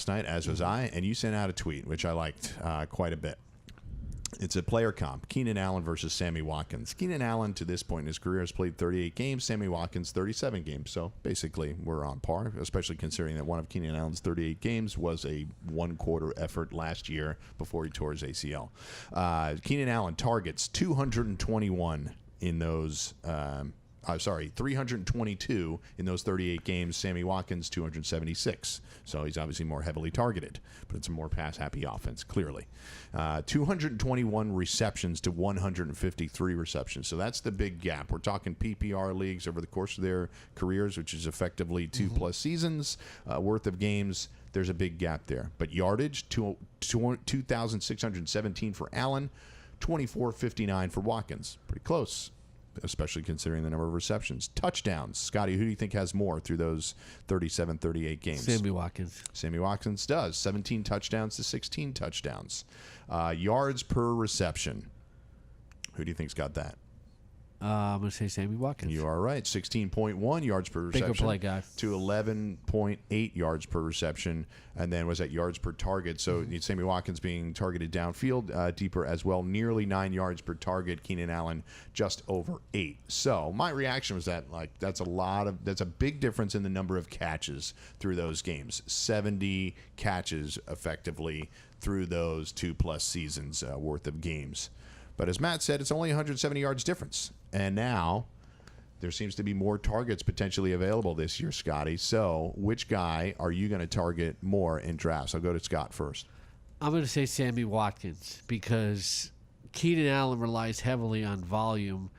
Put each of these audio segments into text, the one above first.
last night, as was I, and you sent out a tweet, which I liked quite a bit. It's a player comp. Keenan Allen versus Sammy Watkins. Keenan Allen, to this point in his career, has played 38 games. Sammy Watkins, 37 games. So basically, we're on par, especially considering that one of Keenan Allen's 38 games was a one-quarter effort last year before he tore his ACL. Keenan Allen targets 221 in those 322 in those 38 games. Sammy Watkins, 276. So he's obviously more heavily targeted, but it's a more pass-happy offense, clearly. 221 receptions to 153 receptions. So that's the big gap. We're talking PPR leagues over the course of their careers, which is effectively 2+ seasons worth of games. There's a big gap there. But yardage, 2,617 for Allen, 2,459 for Watkins. Pretty close, especially considering the number of receptions. Touchdowns. Scotty, who do you think has more through those 37, 38 games? Sammy Watkins. Sammy Watkins does. 17 touchdowns to 16 touchdowns. Yards per reception. Who do you think's got that? I'm going to say Sammy Watkins. You are right. 16.1 yards per reception. Bigger play guy. To 11.8 yards per reception. And then was that yards per target. So Sammy Watkins being targeted downfield deeper as well. Nearly 9 yards per target. Keenan Allen just over 8. So my reaction was that that's a big difference in the number of catches through those games. 70 catches effectively through those 2+ seasons worth of games. But as Matt said, it's only 170 yards difference. And now there seems to be more targets potentially available this year, Scotty. So which guy are you going to target more in drafts? I'll go to Scott first. I'm going to say Sammy Watkins because Keenan Allen relies heavily on volume.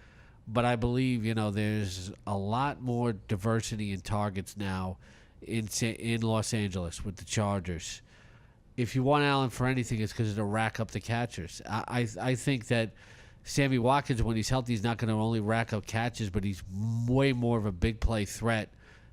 But I believe, there's a lot more diversity in targets now in Los Angeles with the Chargers. If you want Allen for anything, it's because it'll rack up the catchers. I think that Sammy Watkins, when he's healthy, he's not going to only rack up catches, but he's way more of a big play threat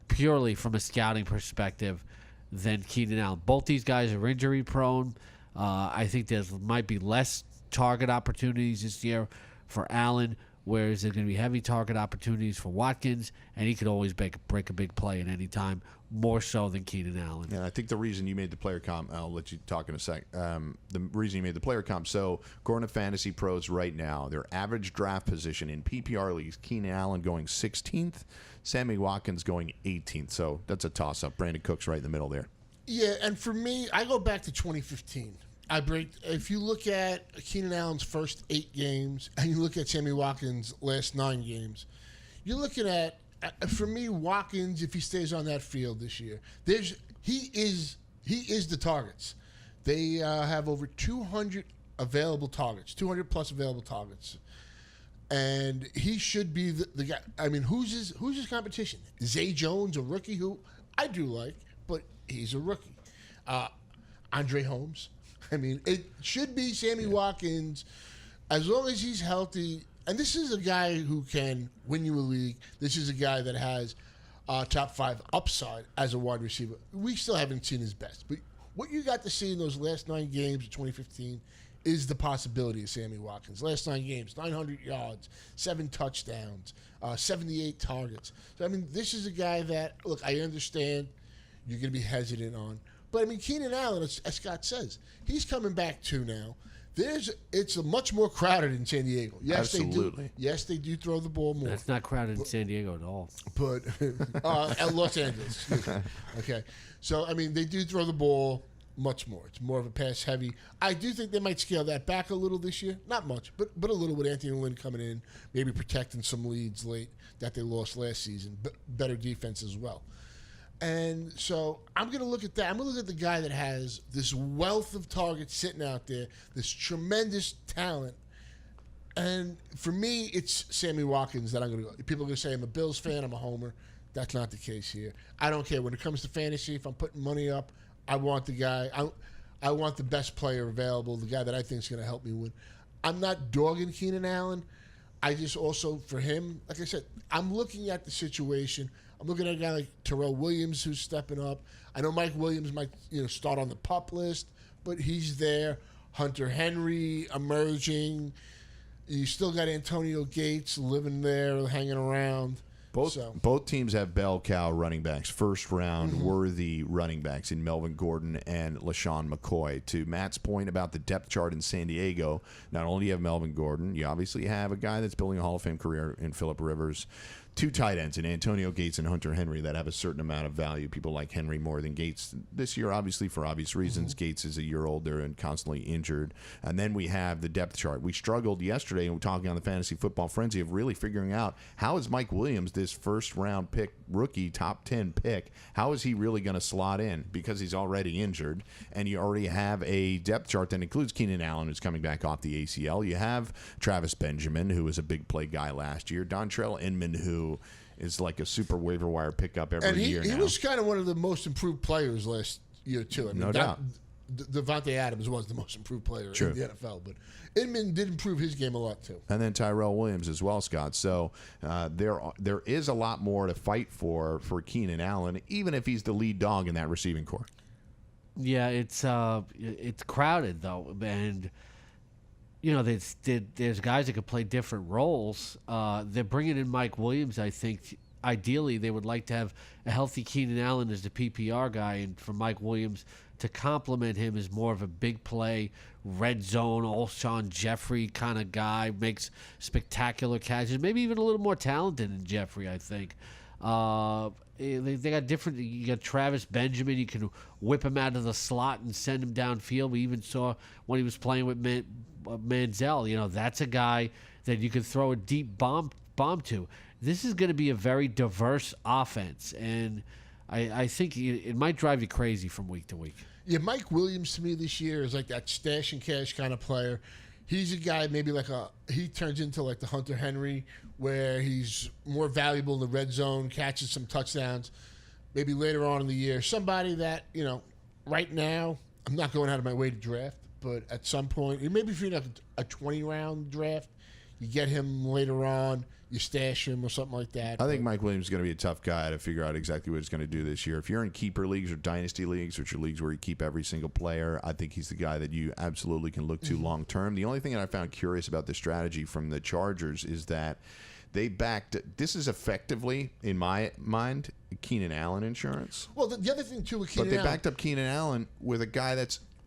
purely from a scouting perspective than Keenan Allen. Both these guys are injury prone. I think there might be less target opportunities this year for Allen, whereas there's going to be heavy target opportunities for Watkins, and he could always break a big play at any time, more so than Keenan Allen. Yeah, I think the reason you made the player comp, I'll let you talk in a sec. The reason you made the player comp, so according to Fantasy Pros right now, their average draft position in PPR leagues, Keenan Allen going 16th, Sammy Watkins going 18th. So that's a toss-up. Brandon Cook's right in the middle there. Yeah, and for me, I go back to 2015. If you look at Keenan Allen's first 8 games and you look at Sammy Watkins' last 9 games, you're looking at, for me, Watkins, if he stays on that field this year, he is the targets. They have over 200 available targets, 200 plus available targets, and he should be the guy. I mean, who's his competition? Zay Jones, a rookie who I do like, but he's a rookie. Andre Holmes. I mean, it should be Sammy Watkins as long as he's healthy. And this is a guy who can win you a league. This is a guy that has top 5 upside as a wide receiver. We still haven't seen his best. But what you got to see in those last 9 games of 2015 is the possibility of Sammy Watkins. Last 9 games, 900 yards, 7 touchdowns, 78 targets. So, I mean, this is a guy that, look, I understand you're going to be hesitant on. But, I mean, Keenan Allen, as Scott says, he's coming back too now. It's much more crowded in San Diego. Yes, absolutely. They do. Yes, they do throw the ball more. It's not crowded in San Diego at all. But at Los Angeles. Okay. So, I mean, they do throw the ball much more. It's more of a pass-heavy. I do think they might scale that back a little this year. Not much, but a little with Anthony Lynn coming in, maybe protecting some leads late that they lost last season. But better defense as well. And so I'm going to look at that. I'm going to look at the guy that has this wealth of targets sitting out there, this tremendous talent. And for me, it's Sammy Watkins that I'm going to go. People are going to say I'm a Bills fan, I'm a homer. That's not the case here. I don't care. When it comes to fantasy, if I'm putting money up, I want the guy. I want the best player available, the guy that I think is going to help me win. I'm not dogging Keenan Allen. I just also, for him, like I said, I'm looking at the situation. I'm looking at a guy like Terrell Williams who's stepping up. I know Mike Williams might start on the PUP list, but he's there. Hunter Henry emerging. You still got Antonio Gates living there, hanging around. Both teams have bell cow running backs, first round worthy running backs in Melvin Gordon and LaShawn McCoy. To Matt's point about the depth chart in San Diego, not only do you have Melvin Gordon, you obviously have a guy that's building a Hall of Fame career in Phillip Rivers. Two tight ends in Antonio Gates and Hunter Henry that have a certain amount of value. People like Henry more than Gates this year, obviously, for obvious reasons. Gates is a year older and constantly injured. And then we have the depth chart. We struggled yesterday, and we're talking on the Fantasy Football Frenzy, of really figuring out how is Mike Williams, this first-round pick, rookie, top 10 pick, how is he really going to slot in? Because he's already injured, and you already have a depth chart that includes Keenan Allen, who's coming back off the ACL. You have Travis Benjamin, who was a big play guy last year. Dontrell Inman, who is like a super waiver wire pickup every year now. He was kind of one of the most improved players last year, too. I mean, no doubt. Devontae Adams was the most improved player in the NFL, but Inman did improve his game a lot, too. And then Tyrell Williams as well, Scott. So there is a lot more to fight for Keenan Allen, even if he's the lead dog in that receiving corps. Yeah, it's crowded, though, and you know, there's guys that could play different roles. They're bringing in Mike Williams. I think ideally they would like to have a healthy Keenan Allen as the PPR guy, and for Mike Williams to complement him as more of a big play, red zone, Alshon Jeffrey kind of guy, makes spectacular catches, maybe even a little more talented than Jeffrey, I think. They got different. You got Travis Benjamin. You can whip him out of the slot and send him downfield. We even saw when he was playing with Manziel. You know, that's a guy that you can throw a deep bomb to. This is going to be a very diverse offense, and I think it might drive you crazy from week to week. Yeah, Mike Williams to me this year is like that stash and cash kind of player. He's a guy maybe he turns into like the Hunter Henry, where he's more valuable in the red zone, catches some touchdowns. Maybe later on in the year, somebody that, you know, right now I'm not going out of my way to draft, but at some point, maybe if you're in a 20-round draft, you get him later on, you stash him or something like that. I think Mike Williams is going to be a tough guy to figure out exactly what he's going to do this year. If you're in keeper leagues or dynasty leagues, which are leagues where you keep every single player, I think he's the guy that you absolutely can look to long term. The only thing that I found curious about the strategy from the Chargers is that they backed. This is effectively, in my mind, Keenan Allen insurance. Well, the other thing too with Keenan Allen, but they backed up Keenan Allen with a guy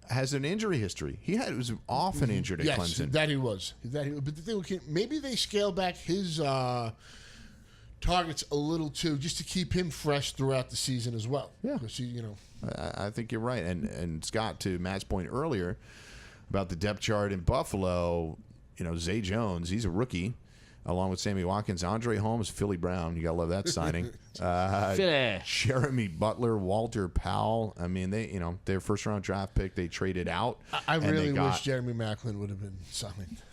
has an injury history. He was often injured at Clemson. That he was. But the thing with Keenan, maybe they scale back his targets a little too, just to keep him fresh throughout the season as well. Yeah, you know. I think you're right. And Scott, to Matt's point earlier about the depth chart in Buffalo, you know, Zay Jones, he's a rookie, along with Sammy Watkins, Andre Holmes, Philly Brown. You gotta love that signing. Jeremy Butler, Walter Powell. I mean, their first round draft pick they traded out. I really wish Jeremy Maclin would have been signed.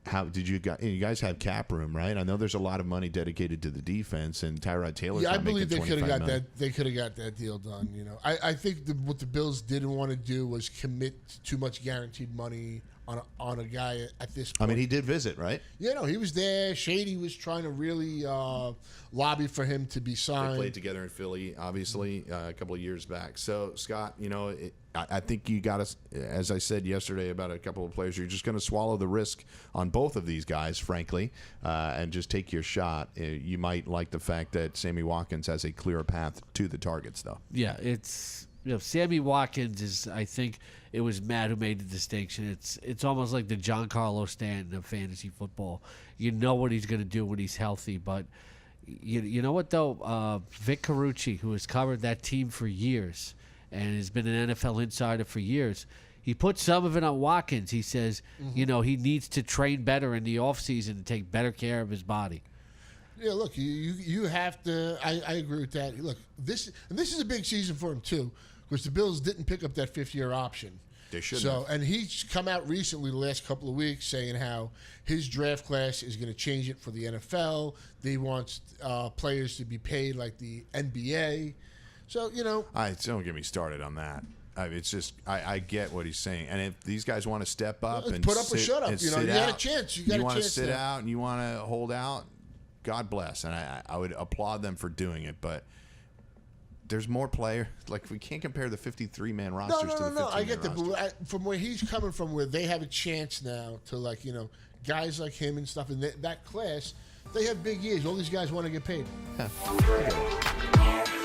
How did you guys have cap room, right? I know there's a lot of money dedicated to the defense, and Tyrod Taylor's I believe they could have got million. that. They could have got that deal done. You know, I think what the Bills didn't want to do was commit too much guaranteed money on a guy at this point. I mean, he did visit, right? Yeah, no, he was there. Shady was trying to really lobby for him to be signed. They played together in Philly, obviously, a couple of years back. So, Scott, you know, I think you got to, as I said yesterday about a couple of players, you're just going to swallow the risk on both of these guys, frankly, and just take your shot. You might like the fact that Sammy Watkins has a clearer path to the targets, though. Yeah, Sammy Watkins is, I think it was Matt who made the distinction. It's almost like the Giancarlo Stanton of fantasy football. You know what he's going to do when he's healthy, but you know what, though? Vic Carucci, who has covered that team for years and has been an NFL insider for years, he put some of it on Watkins. He says, you know, he needs to train better in the offseason and take better care of his body. Yeah, look, you have to. I agree with that. Look, this is a big season for him too, because the Bills didn't pick up that fifth-year option. They should. And he's come out recently, the last couple of weeks, saying how his draft class is going to change it for the NFL. They want players to be paid like the NBA. So you know, don't get me started on that. It's just I get what he's saying, and if these guys want to step up and put up or shut up, you know, you got a chance. You want to sit out and you want to hold out. God bless, and I would applaud them for doing it, but there's more players. Like, we can't compare the 53-man rosters to the 15-man rosters. I get that, but from where he's coming from, where they have a chance now to, like, you know, guys like him and stuff in that class, They have big years. All these guys want to get paid. Yeah.